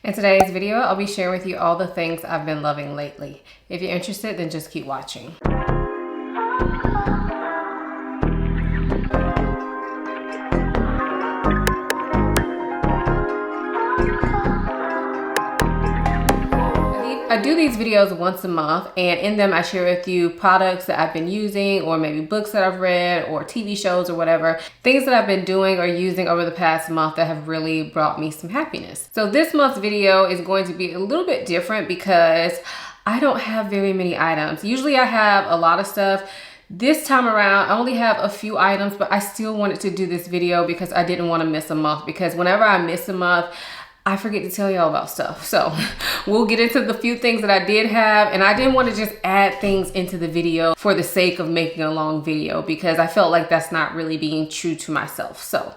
In today's video, I'll be sharing with you all the things I've been loving lately. If you're interested, then just keep watching. I do these videos once a month, and in them I share with you products that I've been using, or maybe books that I've read, or TV shows or whatever, things that I've been doing or using over the past month that have really brought me some happiness. So this month's video is going to be a little bit different because I don't have very many items. Usually I have a lot of stuff. This time around, I only have a few items, but I still wanted to do this video because I didn't want to miss a month, because whenever I miss a month, I forget to tell y'all about stuff. So we'll get into the few things that I did have, and I didn't want to just add things into the video for the sake of making a long video, because I felt like that's not really being true to myself. So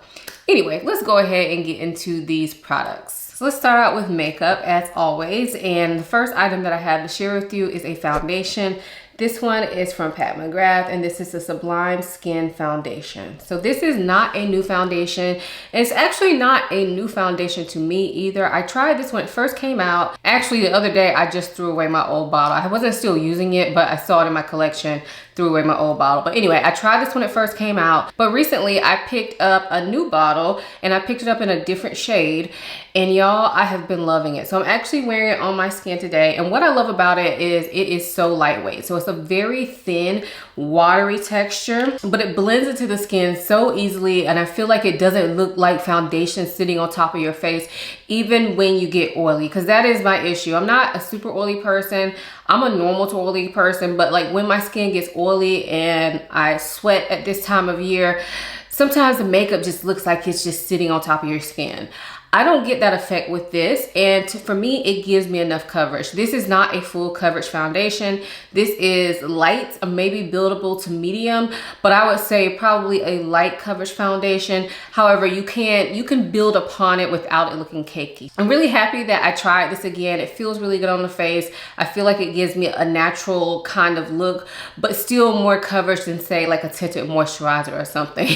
anyway, let's go ahead and get into these products. So let's start out with makeup as always. And the first item that I have to share with you is a foundation. This one is from Pat McGrath, and this is the Sublime Skin Foundation. So this is not a new foundation. It's actually not a new foundation to me either. I tried this when it first came out. Actually, the other day, I just threw away my old bottle. I wasn't still using it, but I saw it in my collection, threw away my old bottle. But anyway, I tried this when it first came out. But recently, I picked up a new bottle, and I picked it up in a different shade. And y'all, I have been loving it. So I'm actually wearing it on my skin today. And what I love about it is so lightweight. So it's a very thin, watery texture, but it blends into the skin so easily. And I feel like it doesn't look like foundation sitting on top of your face, even when you get oily, because that is my issue. I'm not a super oily person. I'm a normal to oily person, but like when my skin gets oily and I sweat at this time of year, sometimes the makeup just looks like it's just sitting on top of your skin. I don't get that effect with this, and for me, it gives me enough coverage. This is not a full coverage foundation. This is light, maybe buildable to medium, but I would say probably a light coverage foundation. However, you can build upon it without it looking cakey. I'm really happy that I tried this again. It feels really good on the face. I feel like it gives me a natural kind of look, but still more coverage than say like a tinted moisturizer or something.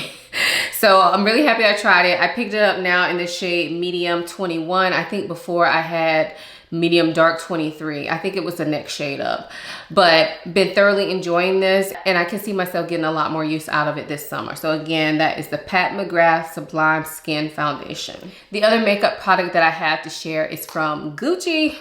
So I'm really happy I tried it. I picked it up now in the shade medium 21. I think before I had medium dark 23. I think it was the next shade up, but been thoroughly enjoying this, and I can see myself getting a lot more use out of it this summer. So again, that is the Pat McGrath Sublime Skin Foundation. The other makeup product that I have to share is from Gucci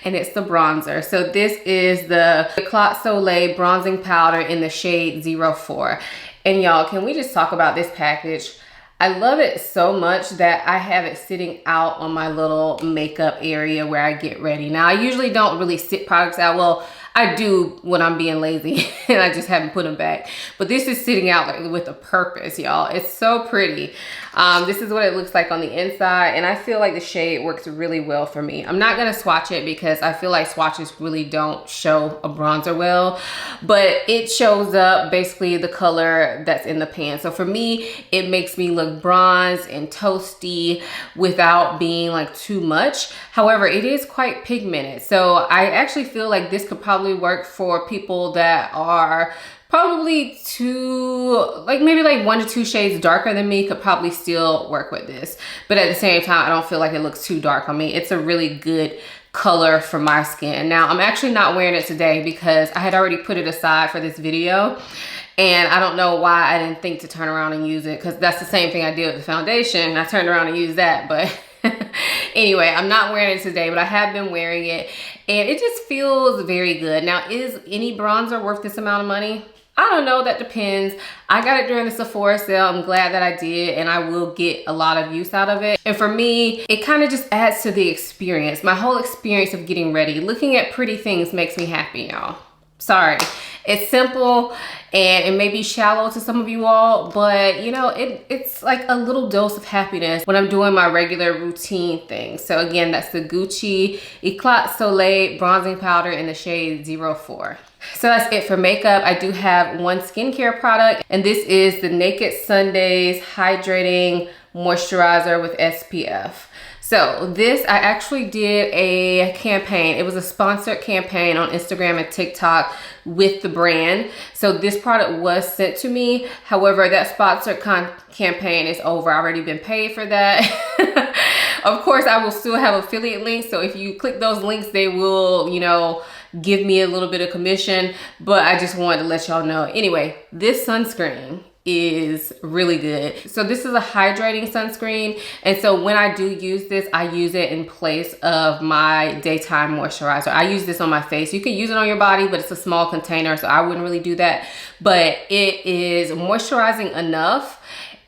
and it's the bronzer. So this is the Eclat Soleil bronzing powder in the shade 04. And y'all, can we just talk about this package? I love it so much that I have it sitting out on my little makeup area where I get ready. Now, I usually don't really sit products out. Well, I do when I'm being lazy and I just haven't put them back. But this is sitting out like with a purpose, y'all. It's so pretty. This is what it looks like on the inside, and I feel like the shade works really well for me. I'm not gonna swatch it because I feel like swatches really don't show a bronzer well, but it shows up basically the color that's in the pan. So for me, it makes me look bronzed and toasty without being like too much. However, it is quite pigmented. So I actually feel like this could probably work for people that are probably maybe like 1 to 2 shades darker than me, could probably still work with this. But at the same time, I don't feel like it looks too dark on me. It's a really good color for my skin. Now, I'm actually not wearing it today because I had already put it aside for this video. And I don't know why I didn't think to turn around and use it, because that's the same thing I did with the foundation. I turned around and used that, but anyway, I'm not wearing it today, but I have been wearing it and it just feels very good. Now, is any bronzer worth this amount of money? I don't know, that depends. I got it during the Sephora sale. I'm glad that I did, and I will get a lot of use out of it. And for me, it kind of just adds to the experience. My whole experience of getting ready. Looking at pretty things makes me happy, y'all. Sorry. It's simple and it may be shallow to some of you all, but you know, it's like a little dose of happiness when I'm doing my regular routine things. So again, that's the Gucci Eclat Soleil bronzing powder in the shade 04. So that's it for makeup. I do have one skincare product, and this is the Naked Sundays Hydrating Moisturizer with SPF. So this, I actually did a campaign. It was a sponsored campaign on Instagram and TikTok with the brand. So this product was sent to me. However, that sponsored campaign is over. I've already been paid for that. Of course, I will still have affiliate links. So if you click those links, they will, you know, give me a little bit of commission, but I just wanted to let y'all know. Anyway, this sunscreen is really good. So this is a hydrating sunscreen. And so when I do use this, I use it in place of my daytime moisturizer. I use this on my face. You can use it on your body, but it's a small container, so I wouldn't really do that. But it is moisturizing enough,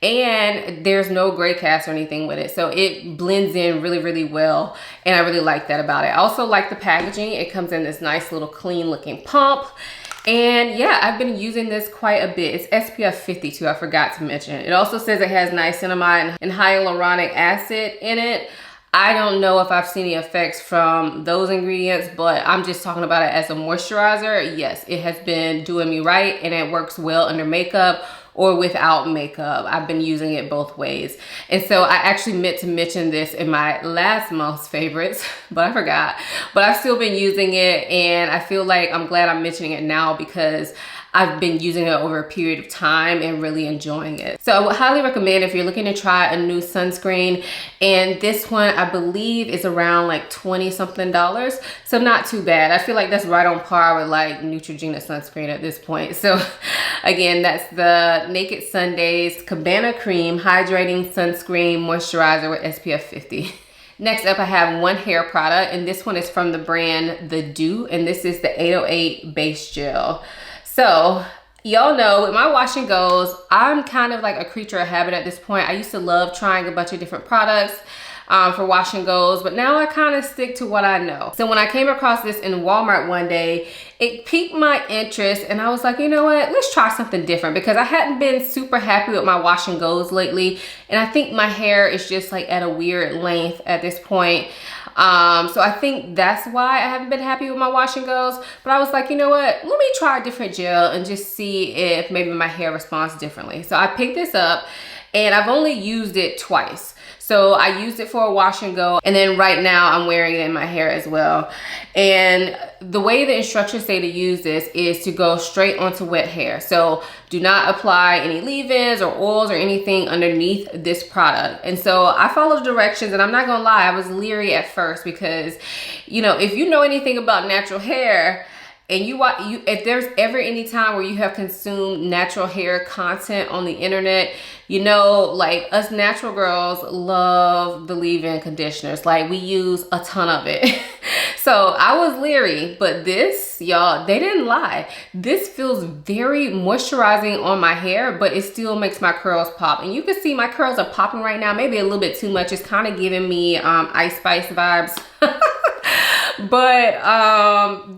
and there's no gray cast or anything with it, so it blends in really, really well, and I really like that about it. I also like the packaging. It comes in this nice little clean looking pump, and yeah, I've been using this quite a bit. It's SPF 50 too, I forgot to mention. It also says it has niacinamide and hyaluronic acid in it. I don't know if I've seen any effects from those ingredients, but I'm just talking about it as a moisturizer. Yes, it has been doing me right, and it works well under makeup or without makeup. I've been using it both ways. And so I actually meant to mention this in my last month's favorites, but I forgot. But I've still been using it, and I feel like I'm glad I'm mentioning it now because I've been using it over a period of time and really enjoying it. So I would highly recommend if you're looking to try a new sunscreen, and this one I believe is around like 20 something dollars. So not too bad. I feel like that's right on par with like Neutrogena sunscreen at this point. So again, that's the Naked Sundays Cabana Cream Hydrating Sunscreen Moisturizer with SPF 50. Next up, I have one hair product, and this one is from the brand The Dew, and this is the 808 Base Gel. So y'all know with my wash and goes, I'm kind of like a creature of habit at this point. I used to love trying a bunch of different products for wash and goes, but now I kind of stick to what I know. So when I came across this in Walmart one day, it piqued my interest, and I was like, you know what, let's try something different, because I hadn't been super happy with my wash and goes lately, and I think my hair is just like at a weird length at this point. So I think that's why I haven't been happy with my wash and goes. But I was like, you know what, let me try a different gel and just see if maybe my hair responds differently. So I picked this up, and I've only used it twice. So I used it for a wash and go, and then right now I'm wearing it in my hair as well. And the way the instructions say to use this is to go straight onto wet hair. So do not apply any leave-ins or oils or anything underneath this product. And so I followed the directions, and I'm not gonna lie, I was leery at first because, you know, if you know anything about natural hair, and if there's ever any time where you have consumed natural hair content on the internet, you know, like us natural girls love the leave-in conditioners. Like we use a ton of it. So I was leery, but this, y'all, they didn't lie. This feels very moisturizing on my hair, but it still makes my curls pop. And you can see my curls are popping right now, maybe a little bit too much. It's kind of giving me Ice Spice vibes. But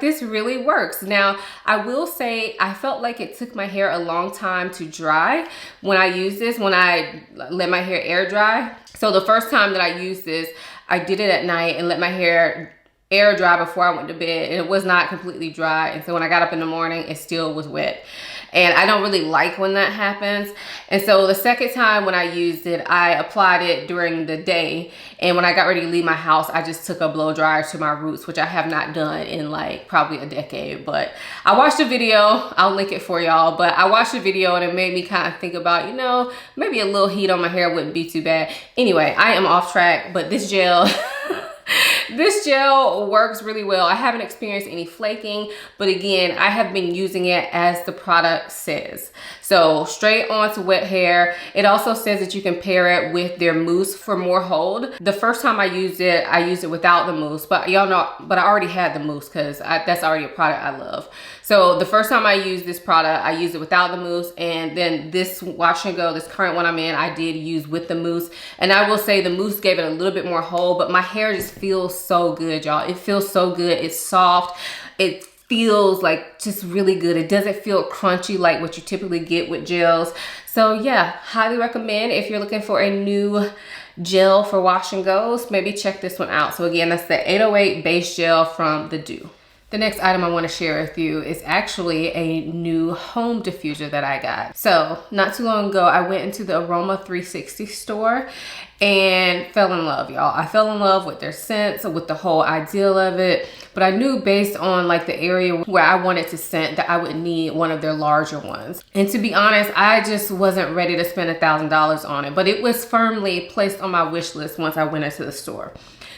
this really works. Now I will say I felt like it took my hair a long time to dry when I used this, when I let my hair air dry. So the first time that I used this, I did it at night and let my hair air dry before I went to bed, and it was not completely dry. And so when I got up in the morning, it still was wet. And I don't really like when that happens. And so the second time when I used it, I applied it during the day. And when I got ready to leave my house, I just took a blow dryer to my roots, which I have not done in like probably a decade. But I watched a video, I'll link it for y'all, but I watched a video and it made me kind of think about, you know, maybe a little heat on my hair wouldn't be too bad. Anyway, I am off track, but this gel, this gel works really well. I haven't experienced any flaking, but again, I have been using it as the product says. So straight onto wet hair. It also says that you can pair it with their mousse for more hold. The first time I used it without the mousse, but y'all know, but I already had the mousse because that's already a product I love. So the first time I used this product, I used it without the mousse, and then this wash and go, this current one I'm in, I did use with the mousse. And I will say the mousse gave it a little bit more hold, but my hair just feels so good, y'all. It feels so good. It's soft. It feels like just really good. It doesn't feel crunchy like what you typically get with gels. So yeah, highly recommend if you're looking for a new gel for wash and goes, maybe check this one out. So again, that's the 808 Base Gel from The Dew. The next item I want to share with you is actually a new home diffuser that I got. So not too long ago, I went into the Aroma 360 store and fell in love, y'all. I fell in love with their scents, with the whole ideal of it. But I knew based on like the area where I wanted to scent that I would need one of their larger ones. And to be honest, I just wasn't ready to spend $1,000 on it, but it was firmly placed on my wish list once I went into the store.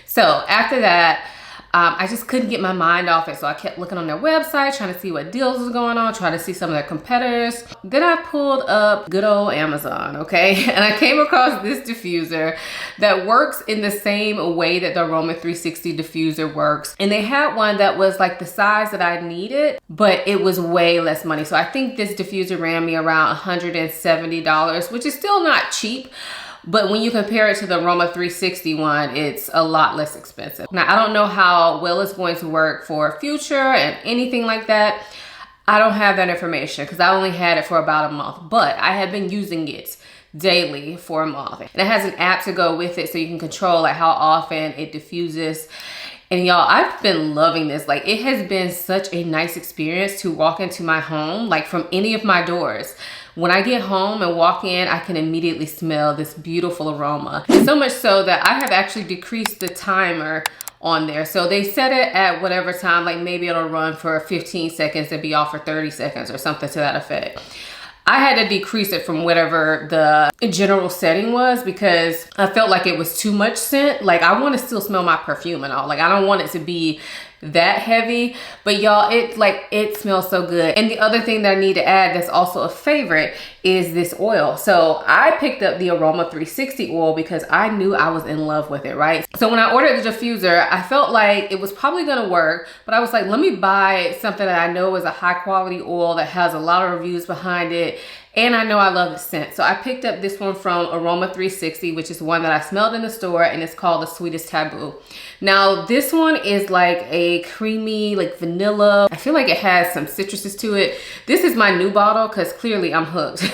So after that, I just couldn't get my mind off it. So I kept looking on their website, trying to see what deals was going on, trying to see some of their competitors. Then I pulled up good old Amazon, okay? And I came across this diffuser that works in the same way that the Aroma 360 diffuser works. And they had one that was like the size that I needed, but it was way less money. So I think this diffuser ran me around $170, which is still not cheap. But when you compare it to the Aroma 360 one, it's a lot less expensive. Now, I don't know how well it's going to work for future and anything like that. I don't have that information because I only had it for about a month, but I have been using it daily for a month. And it has an app to go with it so you can control like how often it diffuses. And y'all, I've been loving this. Like, it has been such a nice experience to walk into my home, like from any of my doors. When I get home and walk in, I can immediately smell this beautiful aroma. So much so that I have actually decreased the timer on there. So they set it at whatever time, like maybe it'll run for 15 seconds and be off for 30 seconds or something to that effect. I had to decrease it from whatever the general setting was because I felt like it was too much scent. Like, I want to still smell my perfume and all. Like, I don't want it to be that heavy, but y'all, it smells so good. And the other thing that I need to add that's also a favorite is this oil. So I picked up the Aroma 360 oil because I knew I was in love with it, right? So when I ordered the diffuser, I felt like it was probably gonna work, but I was like, let me buy something that I know is a high quality oil that has a lot of reviews behind it. And I know I love the scent. So I picked up this one from Aroma 360, which is one that I smelled in the store, and it's called the Sweetest Taboo. Now, this one is like a creamy, like vanilla. I feel like it has some citruses to it. This is my new bottle because clearly I'm hooked.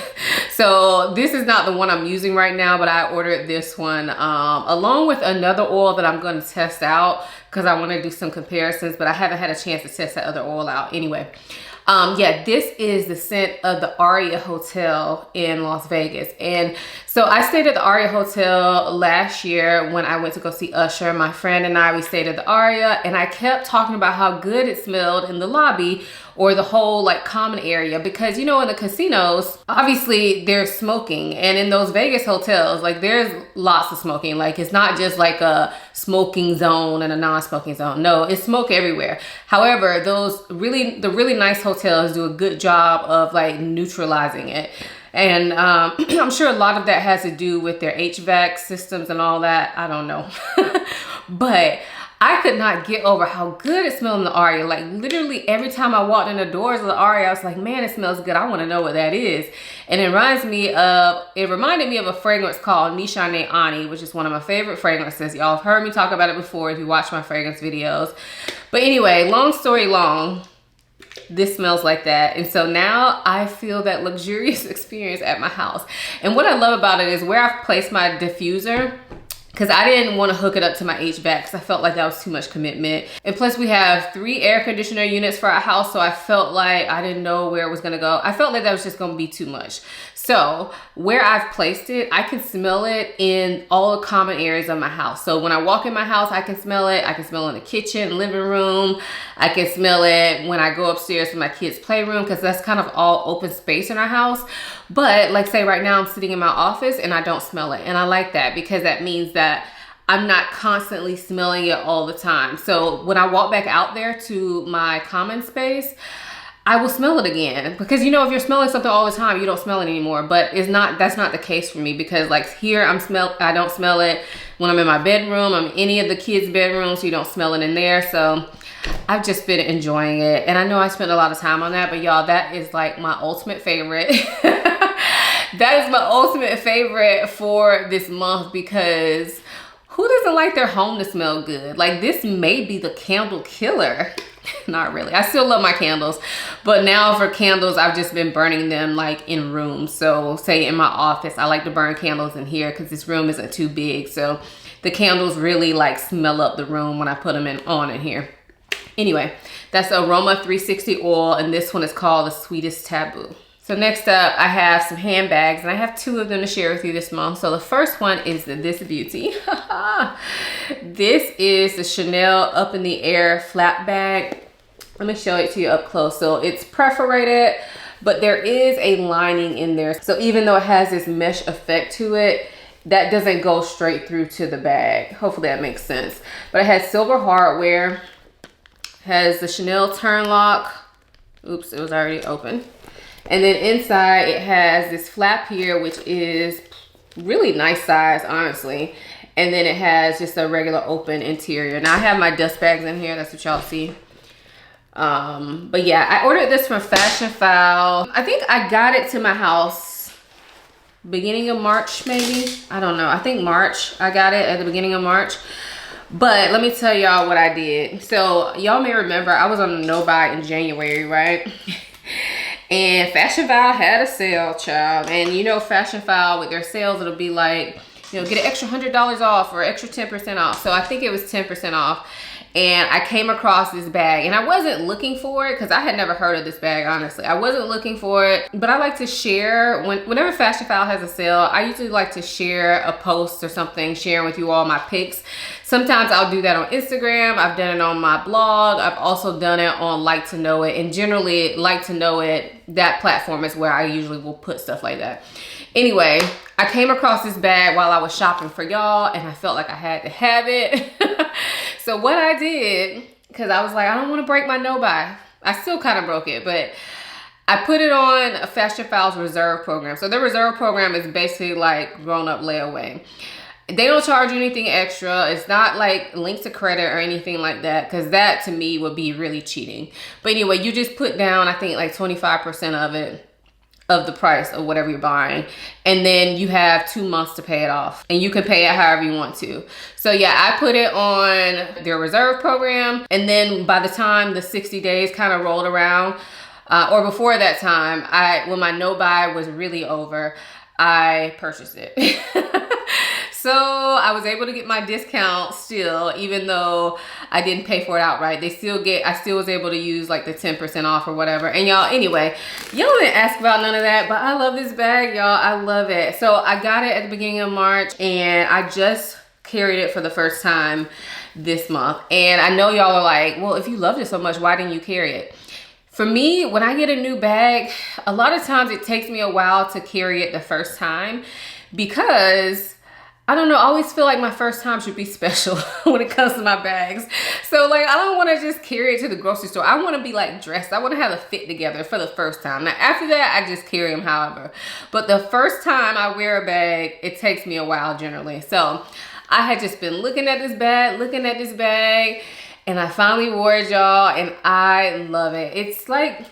So this is not the one I'm using right now, but I ordered this one along with another oil that I'm going to test out because I want to do some comparisons, but I haven't had a chance to test that other oil out anyway. Yeah, this is the scent of the Aria Hotel in Las Vegas. And so I stayed at the Aria Hotel last year when I went to go see Usher. My friend and I, we stayed at the Aria, and I kept talking about how good it smelled in the lobby or the whole like common area, because you know, in the casinos, obviously there's smoking, and in those Vegas hotels, like there's lots of smoking. Like, it's not just like a smoking zone and a non-smoking zone. No, it's smoke everywhere. However, the really nice hotels do a good job of like neutralizing it. And I'm sure a lot of that has to do with their HVAC systems and all that. I don't know. But I could not get over how good it smelled in the Aria. Like, literally every time I walked in the doors of the Aria, I was like, man, it smells good. I want to know what that is. And it reminded me of a fragrance called Nishane Ani, which is one of my favorite fragrances. Y'all have heard me talk about it before if you watch my fragrance videos. But anyway, long story long, this smells like that. And so now I feel that luxurious experience at my house. And what I love about it is where I've placed my diffuser, because I didn't want to hook it up to my HVAC because I felt like that was too much commitment. And plus we have 3 air conditioner units for our house, so I felt like I didn't know where it was going to go. I felt like that was just going to be too much. So where I've placed it, I can smell it in all the common areas of my house. So when I walk in my house, I can smell it. I can smell it in the kitchen, living room. I can smell it when I go upstairs to my kids' playroom, because that's kind of all open space in our house. But like, say right now I'm sitting in my office and I don't smell it. And I like that because that means that I'm not constantly smelling it all the time. So when I walk back out there to my common space, I will smell it again, because you know, if you're smelling something all the time, you don't smell it anymore. But that's not the case for me, because like here I don't smell it when I'm in my bedroom, I'm in any of the kids' bedrooms, so you don't smell it in there. So I've just been enjoying it. And I know I spent a lot of time on that, but y'all, that is like my ultimate favorite. That is my ultimate favorite for this month, because who doesn't like their home to smell good? Like, this may be the candle killer. Not really. I still love my candles, but now for candles, I've just been burning them like in rooms. So say in my office, I like to burn candles in here because this room isn't too big. So the candles really like smell up the room when I put them on in here. Anyway, That's Aroma 360 oil, and this one is called the Sweetest Taboo. So next up, I have some handbags, and I have 2 of them to share with you this month. So the first one is this beauty. This is the Chanel Up in the Air flap bag. Let me show it to you up close. So it's perforated, but there is a lining in there. So even though it has this mesh effect to it, that doesn't go straight through to the bag. Hopefully that makes sense. But it has silver hardware, has the Chanel turn lock. Oops, it was already open. And then inside it has this flap here, which is really nice size, honestly. And then it has just a regular open interior. Now I have my dust bags in here, that's what y'all see. But yeah, I ordered this from Fashion File. I think I got it to my house beginning of March, maybe. I don't know, I think March. I got it at the beginning of March. But let me tell y'all what I did. So y'all may remember I was on a no buy in January, right? And Fashion File had a sale, child. And you know Fashion File with their sales, it'll be like, you know, get an extra $100 off or extra 10% off. So I think it was 10% off. And I came across this bag, and I wasn't looking for it because I had never heard of this bag, honestly. I wasn't looking for it, but I like to share. Whenever Fashion File has a sale, I usually like to share a post or something, sharing with you all my picks. Sometimes I'll do that on Instagram. I've done it on my blog. I've also done it on Like to Know It. And generally, Like to Know It, that platform is where I usually will put stuff like that. Anyway, I came across this bag while I was shopping for y'all, and I felt like I had to have it. So what I did, because I was like, I don't want to break my no buy. I still kind of broke it, but I put it on a Fashion File's reserve program. So their reserve program is basically like grown-up layaway. They don't charge you anything extra. It's not like linked to credit or anything like that, because that to me would be really cheating. But anyway, you just put down, I think like 25% of it, of the price of whatever you're buying, and then you have 2 months to pay it off, and you can pay it however you want to. So yeah, I put it on their reserve program, and then by the time the 60 days kind of rolled around, or before that time, when my no buy was really over, I purchased it. So I was able to get my discount still, even though I didn't pay for it outright. I still was able to use like the 10% off or whatever. And y'all, anyway, y'all didn't ask about none of that, but I love this bag, y'all. I love it. So I got it at the beginning of March, and I just carried it for the first time this month. And I know y'all are like, well, if you loved it so much, why didn't you carry it? For me, when I get a new bag, a lot of times it takes me a while to carry it the first time, because I don't know, I always feel like my first time should be special when it comes to my bags. So like, I don't want to just carry it to the grocery store. I want to be like dressed. I want to have a fit together for the first time. Now after that, I just carry them however. But the first time I wear a bag, it takes me a while generally. So I had just been looking at this bag, and I finally wore it, y'all, and I love it. It's like,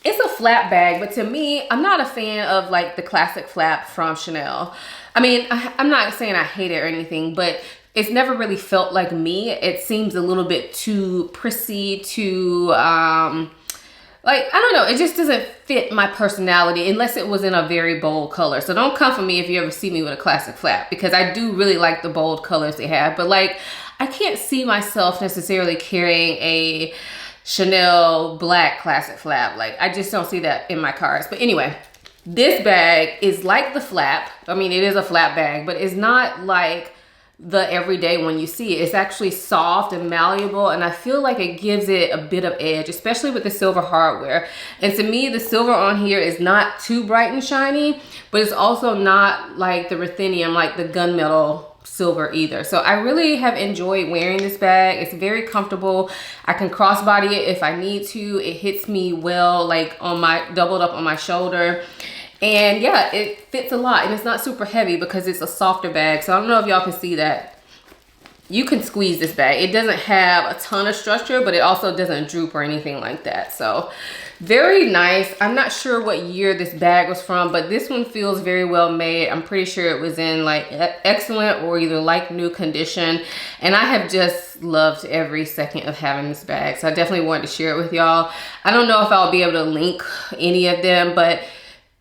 it's a flap bag, but to me, I'm not a fan of like the classic flap from Chanel. I mean, I'm not saying I hate it or anything, but it's never really felt like me. It seems a little bit too prissy, too, like, I don't know. It just doesn't fit my personality unless it was in a very bold color. So don't come for me if you ever see me with a classic flap, because I do really like the bold colors they have. But like, I can't see myself necessarily carrying a Chanel black classic flap. Like, I just don't see that in my cards. But anyway, this bag is like the flap. I mean, it is a flap bag, but it's not like the everyday one you see. It's actually soft and malleable, and I feel like it gives it a bit of edge, especially with the silver hardware. And to me, the silver on here is not too bright and shiny, but it's also not like the ruthenium, like the gunmetal silver either. So I really have enjoyed wearing this bag. It's very comfortable. I can crossbody it if I need to. It hits me well, like on my, doubled up on my shoulder. And yeah, it fits a lot, and it's not super heavy because it's a softer bag. So I don't know if y'all can see that. You can squeeze this bag. It doesn't have a ton of structure, but it also doesn't droop or anything like that. So very nice. I'm not sure what year this bag was from, but this one feels very well made. I'm pretty sure it was in like excellent or either like new condition. And I have just loved every second of having this bag. So I definitely wanted to share it with y'all. I don't know if I'll be able to link any of them, but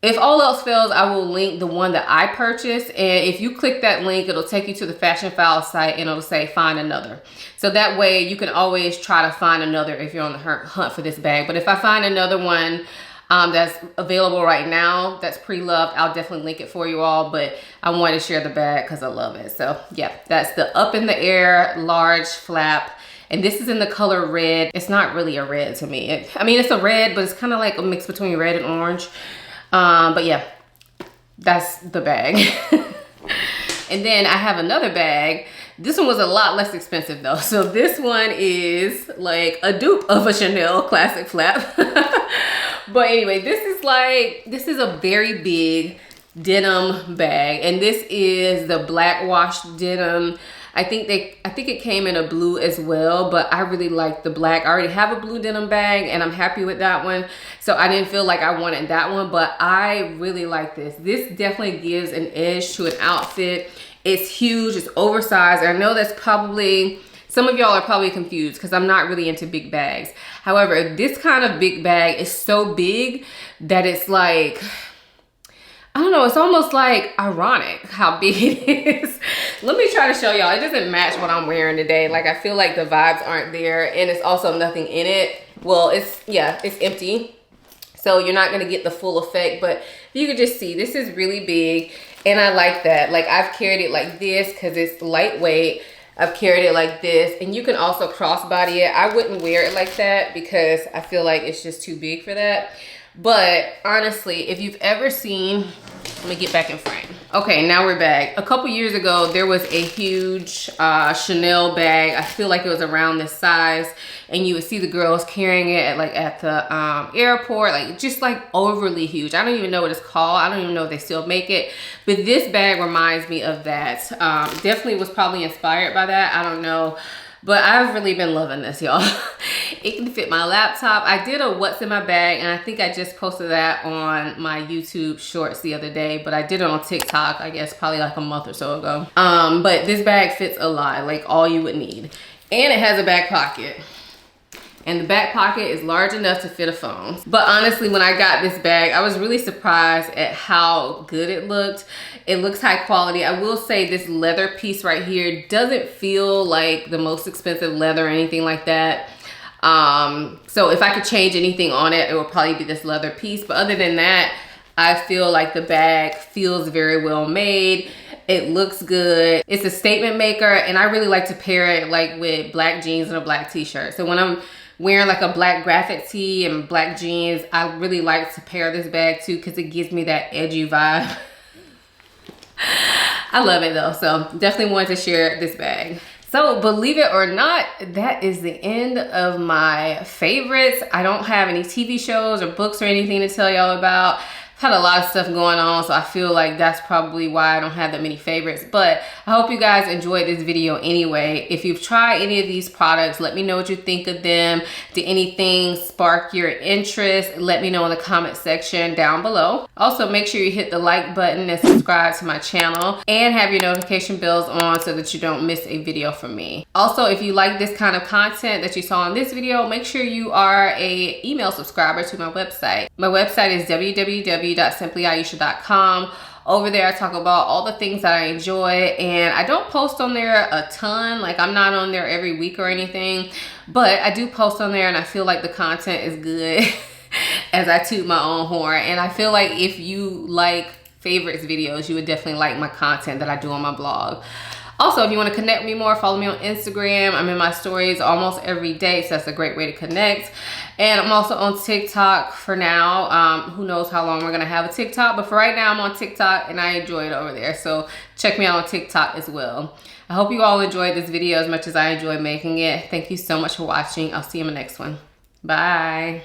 If all else fails, I will link the one that I purchased. And if you click that link, it'll take you to the Fashion File site and it'll say find another. So that way you can always try to find another if you're on the hunt for this bag. But if I find another one that's available right now, that's pre-loved, I'll definitely link it for you all. But I wanted to share the bag because I love it. So yeah, that's the Up in the Air large flap. And this is in the color red. It's not really a red to me. I mean, it's a red, but it's kind of like a mix between red and orange. But yeah, that's the bag. And then I have another bag. This one was a lot less expensive though. So this one is like a dupe of a Chanel classic flap. But anyway, this is a very big denim bag. And this is the black washed denim. I think it came in a blue as well, but I really like the black. I already have a blue denim bag and I'm happy with that one. So I didn't feel like I wanted that one, but I really like this. This definitely gives an edge to an outfit. It's huge, it's oversized. I know that's probably, some of y'all are probably confused because I'm not really into big bags. However, this kind of big bag is so big that it's like, I don't know, it's almost like ironic how big it is. Let me try to show y'all. It doesn't match what I'm wearing today. Like, I feel like the vibes aren't there, and it's also nothing in it. Well, it's empty. So you're not gonna get the full effect, but you can just see this is really big, and I like that. Like, I've carried it like this because it's lightweight. I've carried it like this, and you can also crossbody it. I wouldn't wear it like that because I feel like it's just too big for that. But honestly, if you've ever seen, let me get back in frame. Okay, now we're back. A couple years ago, there was a huge Chanel bag. I feel like it was around this size, and you would see the girls carrying it at the airport, like just like overly huge. I don't even know what it's called. I don't even know if they still make it, but this bag reminds me of that. Definitely was probably inspired by that. I don't know. But I've really been loving this, y'all. It can fit my laptop. I did a what's in my bag, and I think I just posted that on my YouTube shorts the other day, but I did it on TikTok, I guess probably like a month or so ago. But this bag fits a lot, like all you would need. And it has a back pocket. And the back pocket is large enough to fit a phone. But honestly, when I got this bag, I was really surprised at how good it looked. It looks high quality. I will say this leather piece right here doesn't feel like the most expensive leather or anything like that. So if I could change anything on it, it would probably be this leather piece. But other than that, I feel like the bag feels very well made. It looks good. It's a statement maker, and I really like to pair it like with black jeans and a black t-shirt. So when I'm wearing like a black graphic tee and black jeans, I really like to pair this bag too because it gives me that edgy vibe. I love it though, so definitely wanted to share this bag. So believe it or not, that is the end of my favorites. I don't have any TV shows or books or anything to tell y'all about. Had a lot of stuff going on, so I feel like that's probably why I don't have that many favorites. But I hope you guys enjoyed this video anyway. If you've tried any of these products, let me know what you think of them. Did anything spark your interest? Let me know in the comment section down below. Also, make sure you hit the like button and subscribe to my channel and have your notification bells on so that you don't miss a video from me. Also, if you like this kind of content that you saw in this video, make sure you are an email subscriber to my website. My website is www.simplyayesha.com. Over there I talk about all the things that I enjoy, and I don't post on there a ton. Like, I'm not on there every week or anything, but I do post on there, and I feel like the content is good as I toot my own horn. And I feel like if you like favorites videos, you would definitely like my content that I do on my blog. Also, if you want to connect with me more, follow me on Instagram. I'm in my stories almost every day, so that's a great way to connect. And I'm also on TikTok for now. Who knows how long we're going to have a TikTok, but for right now, I'm on TikTok, and I enjoy it over there. So check me out on TikTok as well. I hope you all enjoyed this video as much as I enjoyed making it. Thank you so much for watching. I'll see you in the next one. Bye.